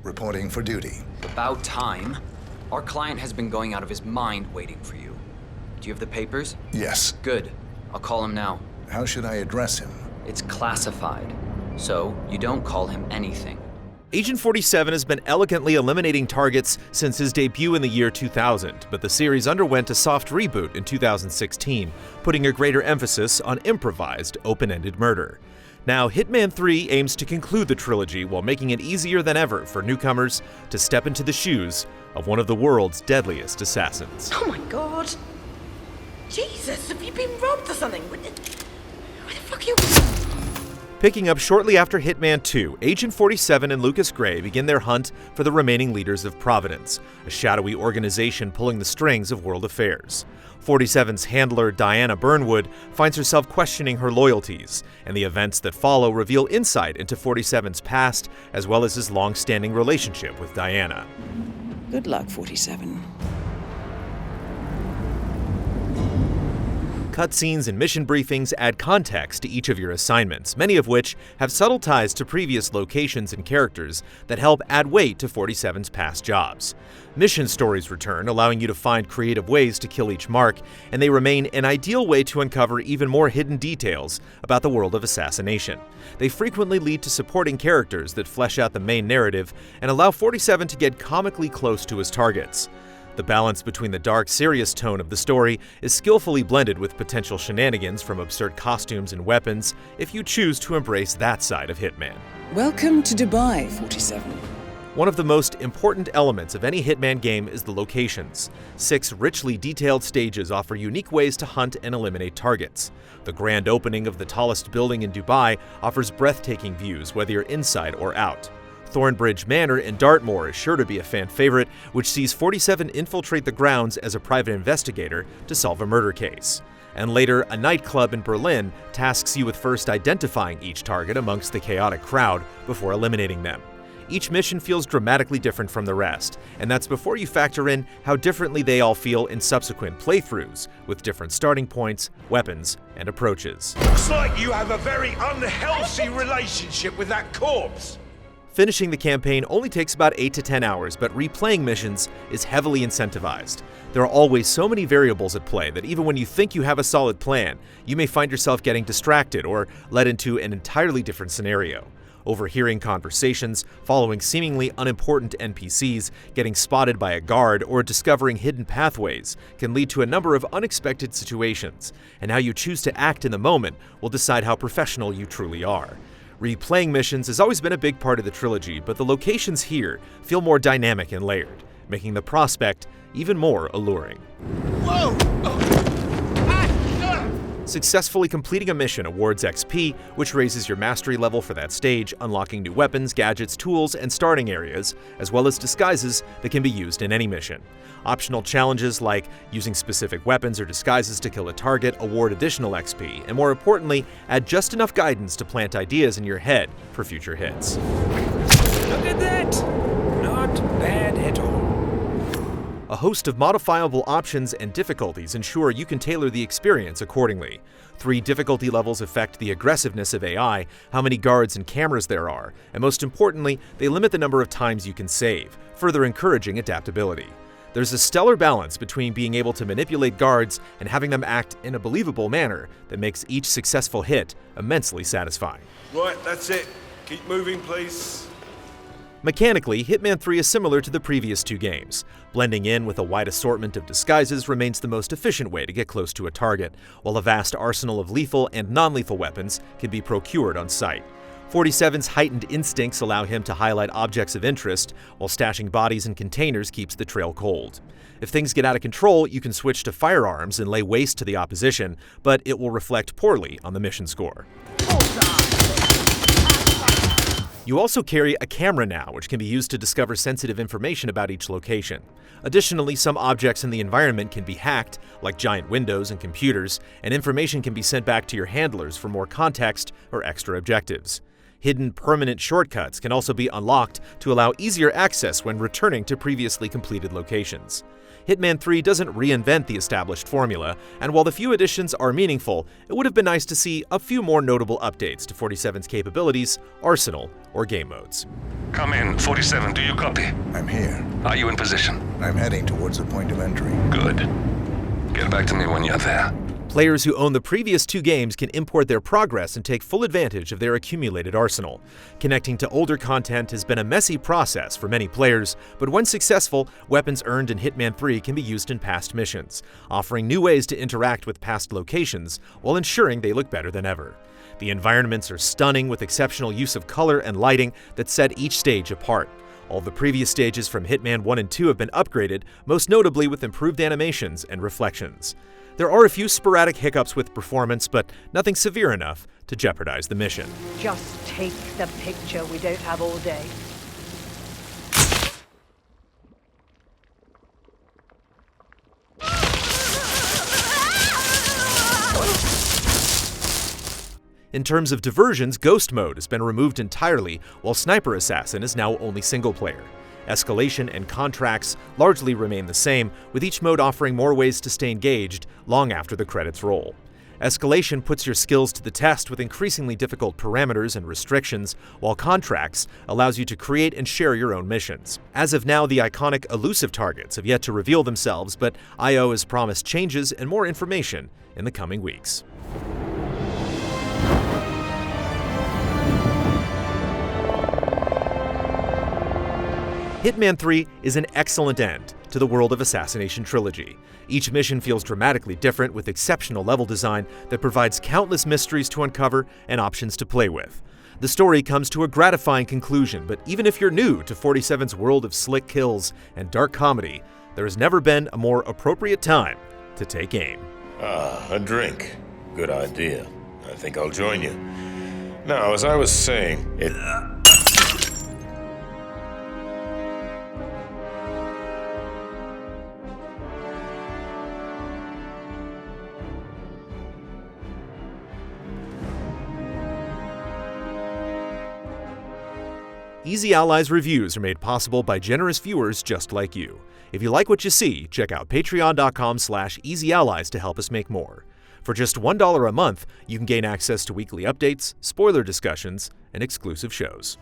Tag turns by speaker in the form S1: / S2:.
S1: reporting for duty.
S2: About time. Our client has been going out of his mind waiting for you. Do you have the papers?
S1: Yes.
S2: Good. I'll call him now.
S1: How should I address him?
S2: It's classified, so you don't call him anything.
S3: Agent 47 has been elegantly eliminating targets since his debut in the year 2000, but the series underwent a soft reboot in 2016, putting a greater emphasis on improvised, open-ended murder. Now, Hitman 3 aims to conclude the trilogy while making it easier than ever for newcomers to step into the shoes of one of the world's deadliest assassins.
S4: Oh my god! Jesus, have you been robbed or something? Where the fuck are you...
S3: Picking up shortly after Hitman 2, Agent 47 and Lucas Gray begin their hunt for the remaining leaders of Providence, a shadowy organization pulling the strings of world affairs. 47's handler, Diana Burnwood, finds herself questioning her loyalties, and the events that follow reveal insight into 47's past, as well as his long-standing relationship with Diana.
S5: Good luck, 47.
S3: Cutscenes and mission briefings add context to each of your assignments, many of which have subtle ties to previous locations and characters that help add weight to 47's past jobs. Mission stories return, allowing you to find creative ways to kill each mark, and they remain an ideal way to uncover even more hidden details about the world of assassination. They frequently lead to supporting characters that flesh out the main narrative and allow 47 to get comically close to his targets. The balance between the dark, serious tone of the story is skillfully blended with potential shenanigans from absurd costumes and weapons if you choose to embrace that side of Hitman.
S5: Welcome to Dubai, 47.
S3: One of the most important elements of any Hitman game is the locations. 6 richly detailed stages offer unique ways to hunt and eliminate targets. The grand opening of the tallest building in Dubai offers breathtaking views whether you're inside or out. Thornbridge Manor in Dartmoor is sure to be a fan favorite, which sees 47 infiltrate the grounds as a private investigator to solve a murder case. And later, a nightclub in Berlin tasks you with first identifying each target amongst the chaotic crowd before eliminating them. Each mission feels dramatically different from the rest, and that's before you factor in how differently they all feel in subsequent playthroughs, with different starting points, weapons, and approaches.
S6: Looks like you have a very unhealthy relationship with that corpse.
S3: Finishing the campaign only takes about 8 to 10 hours, but replaying missions is heavily incentivized. There are always so many variables at play that even when you think you have a solid plan, you may find yourself getting distracted or led into an entirely different scenario. Overhearing conversations, following seemingly unimportant NPCs, getting spotted by a guard, or discovering hidden pathways can lead to a number of unexpected situations, and how you choose to act in the moment will decide how professional you truly are. Replaying missions has always been a big part of the trilogy, but the locations here feel more dynamic and layered, making the prospect even more alluring.
S6: Whoa!
S3: Successfully completing a mission awards XP, which raises your mastery level for that stage, unlocking new weapons, gadgets, tools, and starting areas, as well as disguises that can be used in any mission. Optional challenges like using specific weapons or disguises to kill a target award additional XP, and more importantly, add just enough guidance to plant ideas in your head for future hits.
S6: Look at that! Not bad at all.
S3: A host of modifiable options and difficulties ensure you can tailor the experience accordingly. 3 difficulty levels affect the aggressiveness of AI, how many guards and cameras there are, and most importantly, they limit the number of times you can save, further encouraging adaptability. There's a stellar balance between being able to manipulate guards and having them act in a believable manner that makes each successful hit immensely satisfying.
S6: Right, that's it. Keep moving, please.
S3: Mechanically, Hitman 3 is similar to the previous 2 games. Blending in with a wide assortment of disguises remains the most efficient way to get close to a target, while a vast arsenal of lethal and non-lethal weapons can be procured on site. 47's heightened instincts allow him to highlight objects of interest, while stashing bodies in containers keeps the trail cold. If things get out of control, you can switch to firearms and lay waste to the opposition, but it will reflect poorly on the mission score. You also carry a camera now, which can be used to discover sensitive information about each location. Additionally, some objects in the environment can be hacked, like giant windows and computers, and information can be sent back to your handlers for more context or extra objectives. Hidden permanent shortcuts can also be unlocked to allow easier access when returning to previously completed locations. Hitman 3 doesn't reinvent the established formula, and while the few additions are meaningful, it would have been nice to see a few more notable updates to 47's capabilities, arsenal, or game modes.
S7: Come in, 47, do you copy?
S1: I'm here.
S7: Are you in position?
S1: I'm heading towards the point of entry.
S7: Good. Get back to me when you're there.
S3: Players who own the previous 2 games can import their progress and take full advantage of their accumulated arsenal. Connecting to older content has been a messy process for many players, but when successful, weapons earned in Hitman 3 can be used in past missions, offering new ways to interact with past locations while ensuring they look better than ever. The environments are stunning with exceptional use of color and lighting that set each stage apart. All the previous stages from Hitman 1 and 2 have been upgraded, most notably with improved animations and reflections. There are a few sporadic hiccups with performance, but nothing severe enough to jeopardize the mission.
S8: Just take the picture, we don't have all day.
S3: In terms of diversions, Ghost Mode has been removed entirely, while Sniper Assassin is now only single player. Escalation and Contracts largely remain the same, with each mode offering more ways to stay engaged long after the credits roll. Escalation puts your skills to the test with increasingly difficult parameters and restrictions, while Contracts allows you to create and share your own missions. As of now, the iconic elusive targets have yet to reveal themselves, but IO has promised changes and more information in the coming weeks. Hitman 3 is an excellent end to the World of Assassination trilogy. Each mission feels dramatically different with exceptional level design that provides countless mysteries to uncover and options to play with. The story comes to a gratifying conclusion, but even if you're new to 47's world of slick kills and dark comedy, there has never been a more appropriate time to take aim.
S9: A drink. Good idea. I think I'll join you. Now, as I was saying,
S3: Easy Allies reviews are made possible by generous viewers just like you. If you like what you see, check out patreon.com/easyallies to help us make more. For just $1 a month, you can gain access to weekly updates, spoiler discussions, and exclusive shows.